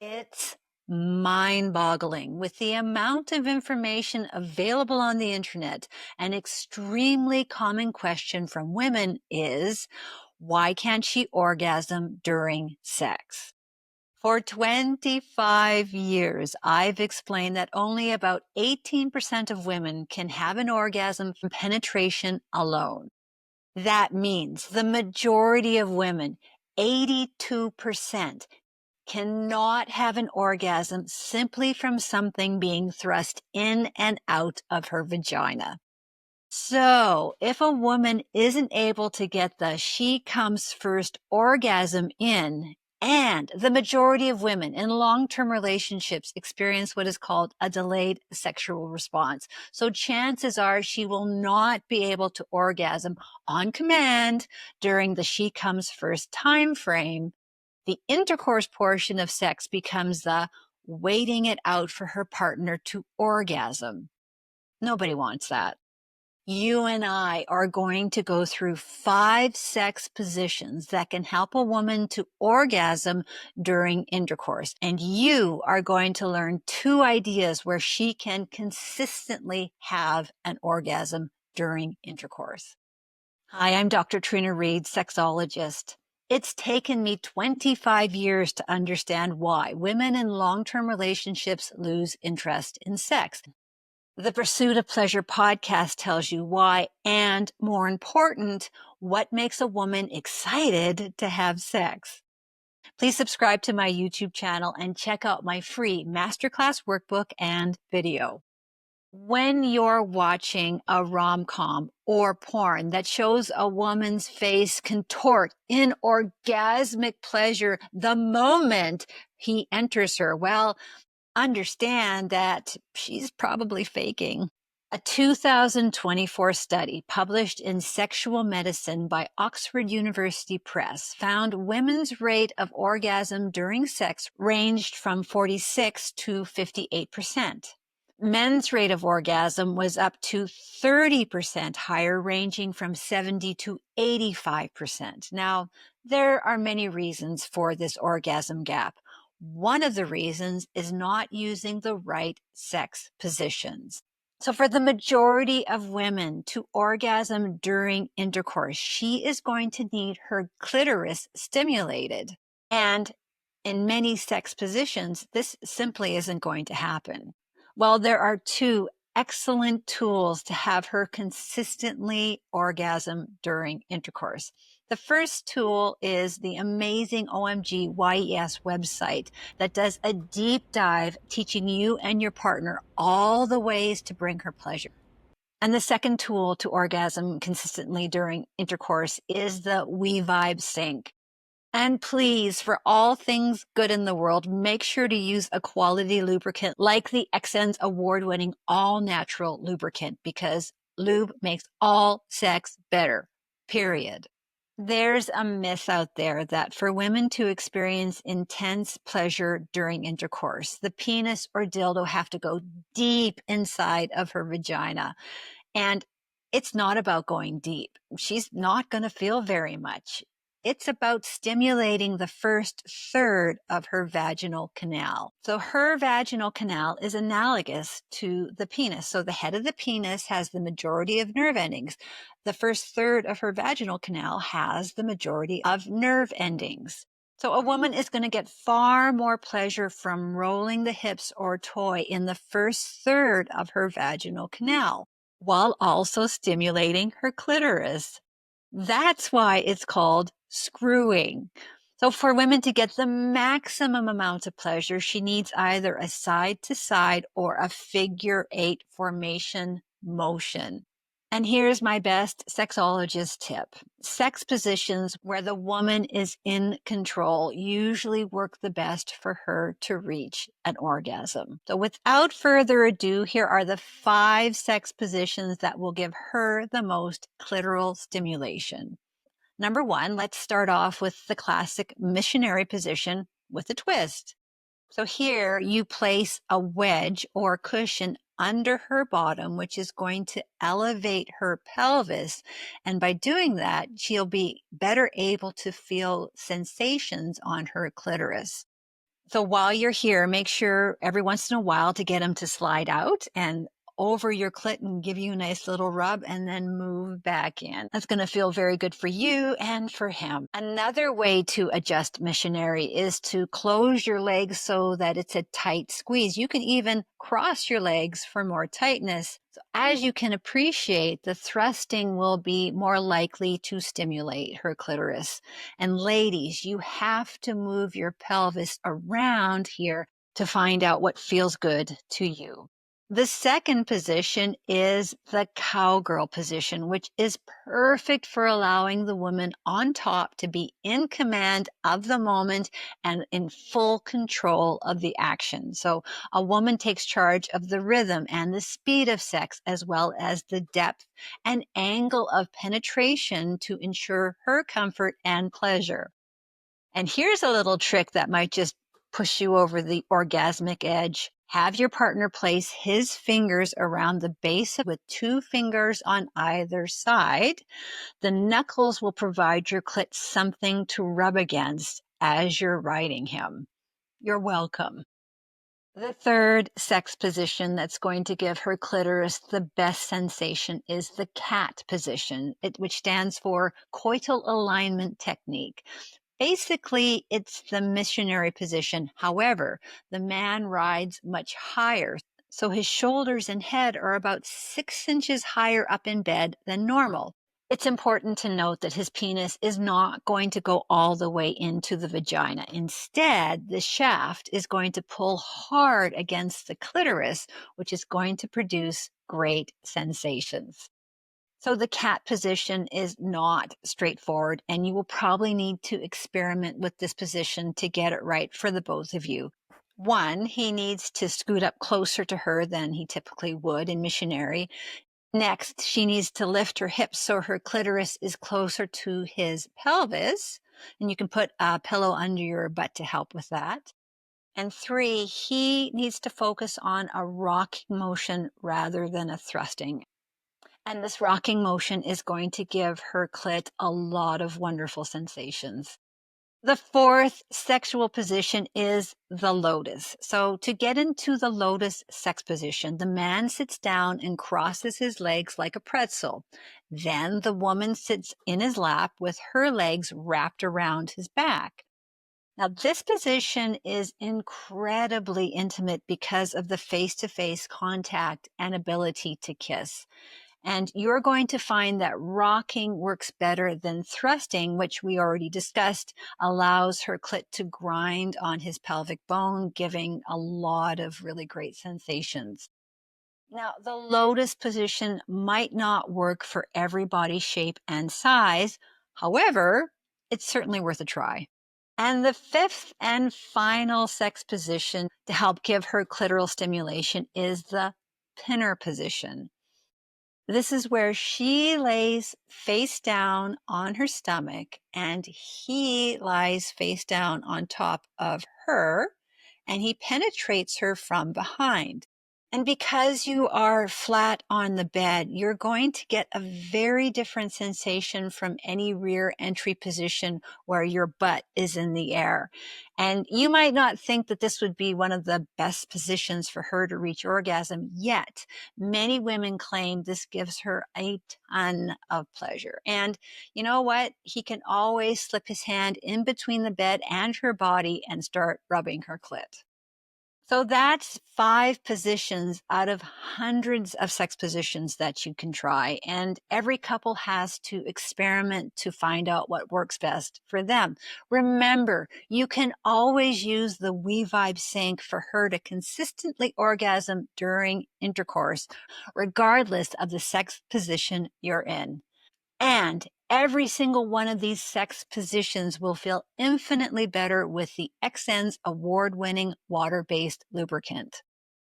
It's mind-boggling with the amount of information available on the internet. An extremely common question from women is, why can't she orgasm during sex? For 25 years, I've explained that only about 18% of women can have an orgasm from penetration alone. That means the majority of women, 82%, cannot have an orgasm simply from something being thrust in and out of her vagina. So, if a woman isn't able to get the she comes first orgasm in, and the majority of women in long-term relationships experience what is called a delayed sexual response. So chances are she will not be able to orgasm on command during the she comes first time frame. The intercourse portion of sex becomes the waiting it out for her partner to orgasm. Nobody wants that. You and I are going to go through 5 sex positions that can help a woman to orgasm during intercourse. And you are going to learn 2 ideas where she can consistently have an orgasm during intercourse. Hi, I'm Dr. Trina Reed, sexologist. It's taken me 25 years to understand why women in long-term relationships lose interest in sex. The Pursuit of Pleasure podcast tells you why, and more important, what makes a woman excited to have sex. Please subscribe to my YouTube channel and check out my free masterclass workbook and video. When you're watching a rom-com or porn that shows a woman's face contort in orgasmic pleasure the moment he enters her, well, understand that she's probably faking. A 2024 study published in Sexual Medicine by Oxford University Press found women's rate of orgasm during sex ranged from 46 to 58%. Men's rate of orgasm was up to 30% higher, ranging from 70 to 85%. Now, there are many reasons for this orgasm gap. One of the reasons is not using the right sex positions. So for the majority of women to orgasm during intercourse, she is going to need her clitoris stimulated. And in many sex positions, this simply isn't going to happen. Well, there are 2 excellent tools to have her consistently orgasm during intercourse. The first tool is the amazing OMG YES website that does a deep dive teaching you and your partner all the ways to bring her pleasure. And the second tool to orgasm consistently during intercourse is the We Vibe Sync. And please, for all things good in the world, make sure to use a quality lubricant like the XN's award-winning all-natural lubricant, because lube makes all sex better, period. There's a myth out there that for women to experience intense pleasure during intercourse, the penis or dildo have to go deep inside of her vagina. And it's not about going deep. She's not going to feel very much. It's about stimulating the first third of her vaginal canal. So her vaginal canal is analogous to the penis. So the head of the penis has the majority of nerve endings. The first third of her vaginal canal has the majority of nerve endings. So a woman is going to get far more pleasure from rolling the hips or toy in the first third of her vaginal canal, while also stimulating her clitoris. That's why it's called screwing. So for women to get the maximum amount of pleasure, she needs either a side-to-side or a figure 8 formation motion. And here's my best sexologist tip. Sex positions where the woman is in control usually work the best for her to reach an orgasm. So without further ado, here are the 5 sex positions that will give her the most clitoral stimulation. Number 1, let's start off with the classic missionary position with a twist. So here you place a wedge or cushion under her bottom, which is going to elevate her pelvis. And by doing that, she'll be better able to feel sensations on her clitoris. So while you're here, make sure every once in a while to get them to slide out and over your clit and give you a nice little rub and then move back in. That's going to feel very good for you and for him. Another way to adjust missionary is to close your legs so that it's a tight squeeze. You can even cross your legs for more tightness. So as you can appreciate, the thrusting will be more likely to stimulate her clitoris. And ladies, you have to move your pelvis around here to find out what feels good to you. The second position is the cowgirl position, which is perfect for allowing the woman on top to be in command of the moment and in full control of the action. So a woman takes charge of the rhythm and the speed of sex, as well as the depth and angle of penetration to ensure her comfort and pleasure. And here's a little trick that might just push you over the orgasmic edge. Have your partner place his fingers around the base with 2 fingers on either side. The knuckles will provide your clit something to rub against as you're riding him. You're welcome. The third sex position that's going to give her clitoris the best sensation is the cat position, which stands for coital alignment technique. Basically, it's the missionary position. However, the man rides much higher, so his shoulders and head are about 6 inches higher up in bed than normal. It's important to note that his penis is not going to go all the way into the vagina. Instead, the shaft is going to pull hard against the clitoris, which is going to produce great sensations. So the cat position is not straightforward, and you will probably need to experiment with this position to get it right for the both of you. One, he needs to scoot up closer to her than he typically would in missionary. Next, she needs to lift her hips so her clitoris is closer to his pelvis, and you can put a pillow under your butt to help with that. And 3, he needs to focus on a rocking motion rather than a thrusting. And this rocking motion is going to give her clit a lot of wonderful sensations. The fourth sexual position is the lotus. So to get into the lotus sex position, the man sits down and crosses his legs like a pretzel. Then the woman sits in his lap with her legs wrapped around his back. Now, this position is incredibly intimate because of the face-to-face contact and ability to kiss. And you're going to find that rocking works better than thrusting, which we already discussed, allows her clit to grind on his pelvic bone, giving a lot of really great sensations. Now, the lotus position might not work for every body shape and size. However, it's certainly worth a try. And the fifth and final sex position to help give her clitoral stimulation is the pinner position. This is where she lays face down on her stomach and he lies face down on top of her, and he penetrates her from behind. And because you are flat on the bed, you're going to get a very different sensation from any rear entry position where your butt is in the air. And you might not think that this would be one of the best positions for her to reach orgasm, yet many women claim this gives her a ton of pleasure. And you know what? He can always slip his hand in between the bed and her body and start rubbing her clit. So that's 5 positions out of hundreds of sex positions that you can try. And every couple has to experiment to find out what works best for them. Remember, you can always use the WeVibe Sync for her to consistently orgasm during intercourse, regardless of the sex position you're in. And every single one of these sex positions will feel infinitely better with the XN's award-winning water-based lubricant.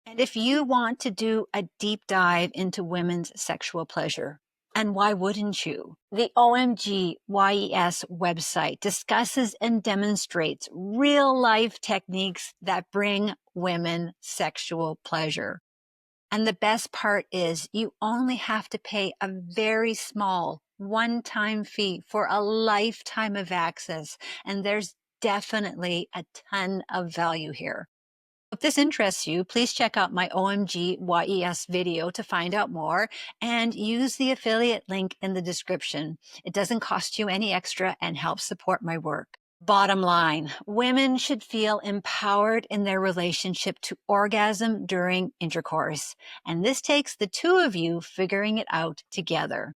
And if you want to do a deep dive into women's sexual pleasure, and why wouldn't you? The OMG YES website discusses and demonstrates real-life techniques that bring women sexual pleasure. And the best part is you only have to pay a very small one-time fee for a lifetime of access. And there's definitely a ton of value here. If this interests you, please check out my OMG YES video to find out more and use the affiliate link in the description. It doesn't cost you any extra and helps support my work. Bottom line, women should feel empowered in their relationship to orgasm during intercourse. And this takes the two of you figuring it out together.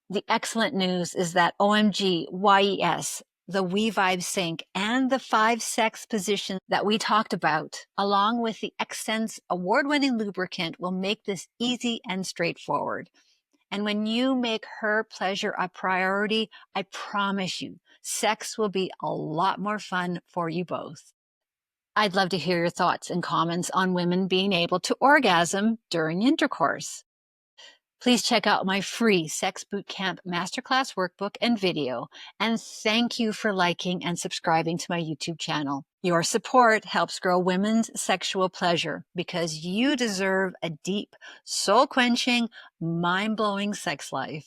The excellent news is that OMG, YES, the We Vibe Sync, and the 5 sex positions that we talked about, along with the Xsense award-winning lubricant, will make this easy and straightforward. And when you make her pleasure a priority, I promise you, sex will be a lot more fun for you both. I'd love to hear your thoughts and comments on women being able to orgasm during intercourse. Please check out my free Sex Bootcamp Masterclass workbook and video. And thank you for liking and subscribing to my YouTube channel. Your support helps grow women's sexual pleasure because you deserve a deep, soul-quenching, mind-blowing sex life.